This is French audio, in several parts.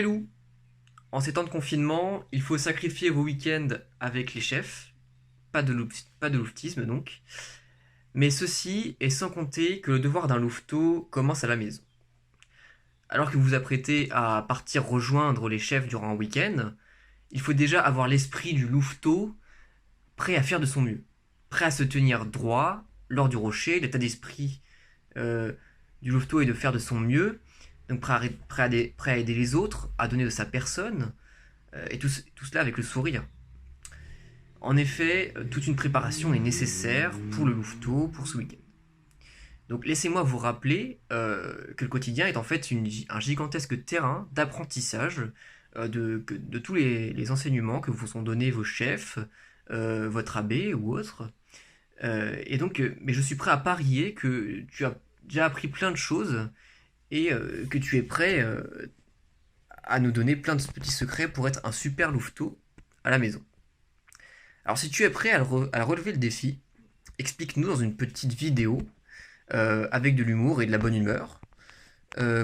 les loups! En ces temps de confinement, il faut sacrifier vos week-ends avec les chefs, pas de louvetisme donc, mais ceci est sans compter que le devoir d'un louveteau commence à la maison. Alors que vous vous apprêtez à partir rejoindre les chefs durant un week-end, il faut déjà avoir l'esprit du louveteau prêt à faire de son mieux, prêt à se tenir droit lors du rocher. L'état d'esprit euh, du louveteau est de faire de son mieux, donc prêt à aider les autres, à donner de sa personne, et tout cela avec le sourire. En effet, toute une préparation est nécessaire pour le louveteau pour ce week-end. Donc laissez-moi vous rappeler que le quotidien est en fait un gigantesque terrain d'apprentissage de tous les enseignements que vous ont donnés vos chefs, votre abbé ou autre. Mais je suis prêt à parier que tu as déjà appris plein de choses et que tu es prêt à nous donner plein de petits secrets pour être un super louveteau à la maison. Alors si tu es prêt à relever le défi, explique-nous dans une petite vidéo avec de l'humour et de la bonne humeur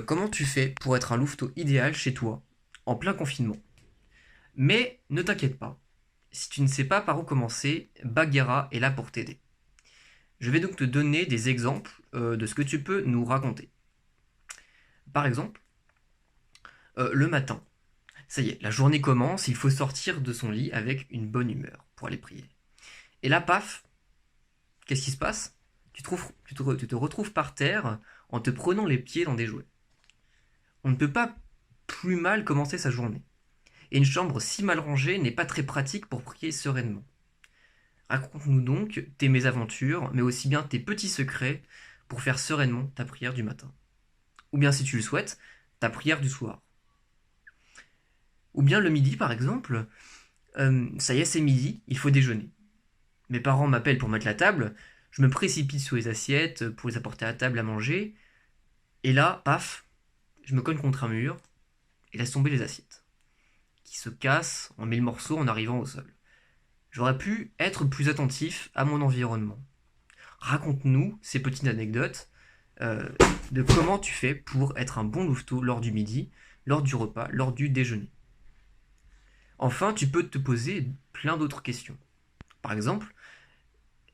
comment tu fais pour être un louveteau idéal chez toi en plein confinement. Mais ne t'inquiète pas, si tu ne sais pas par où commencer, Bagheera est là pour t'aider. Je vais donc te donner des exemples de ce que tu peux nous raconter. Par exemple, le matin. Ça y est, la journée commence, il faut sortir de son lit avec une bonne humeur pour aller prier. Et là, paf, qu'est-ce qui se passe? Tu te retrouves par terre en te prenant les pieds dans des jouets. On ne peut pas plus mal commencer sa journée. Et une chambre si mal rangée n'est pas très pratique pour prier sereinement. Raconte-nous donc tes mésaventures, mais aussi bien tes petits secrets pour faire sereinement ta prière du matin. Ou bien, si tu le souhaites, ta prière du soir. Ou bien le midi, par exemple, ça y est, c'est midi, il faut déjeuner. Mes parents m'appellent pour mettre la table, je me précipite sur les assiettes pour les apporter à table à manger, et là, paf, je me cogne contre un mur et laisse tomber les assiettes, qui se cassent en mille morceaux en arrivant au sol. J'aurais pu être plus attentif à mon environnement. Raconte-nous ces petites anecdotes euh, de comment tu fais pour être un bon louveteau lors du midi, lors du repas, lors du déjeuner. Enfin, tu peux te poser plein d'autres questions. Par exemple,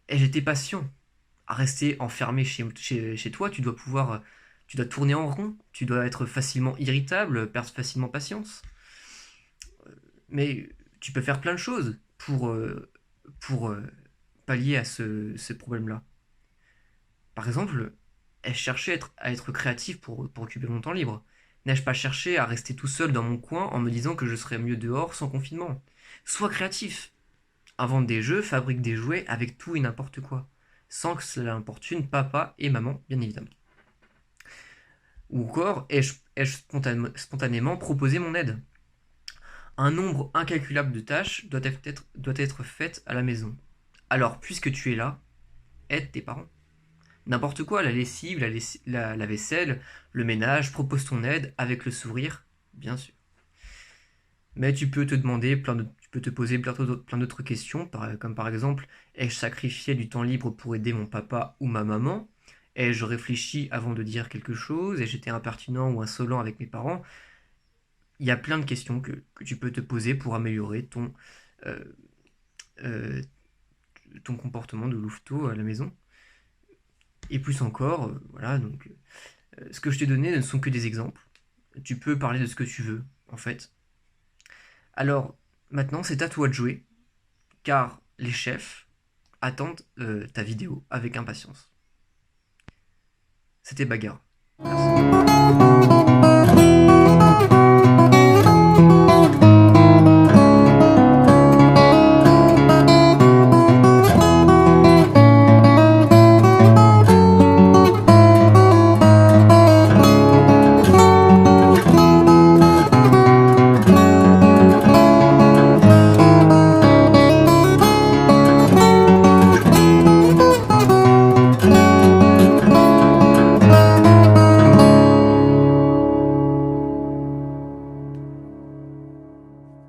ai-je été patient à rester enfermé chez toi? Tu dois tourner en rond, tu dois être facilement irritable, perdre facilement patience. Mais tu peux faire plein de choses pour pallier à ce problème-là. Par exemple, ai-je cherché à être créatif pour occuper mon temps libre? N'ai-je pas cherché à rester tout seul dans mon coin en me disant que je serais mieux dehors sans confinement? Sois créatif. Invente des jeux, fabrique des jouets avec tout et n'importe quoi. Sans que cela importune papa et maman, bien évidemment. Ou encore, ai-je spontanément proposé mon aide? Un nombre incalculable de tâches doit être fait à la maison. Alors, puisque tu es là, aide tes parents. N'importe quoi, la lessive, la vaisselle, le ménage, propose ton aide avec le sourire, bien sûr. Mais tu peux te poser plein d'autres questions, comme par exemple, ai-je sacrifié du temps libre pour aider mon papa ou ma maman? Ai-je réfléchi avant de dire quelque chose? Ai-je été impertinent ou insolent avec mes parents? Il y a plein de questions que tu peux te poser pour améliorer euh, euh, ton comportement de louveteau à la maison. Et plus encore, voilà, donc ce que je t'ai donné ne sont que des exemples. Tu peux parler de ce que tu veux, en fait. Alors, maintenant, c'est à toi de jouer, car les chefs attendent ta vidéo avec impatience. C'était Bagarre. Merci.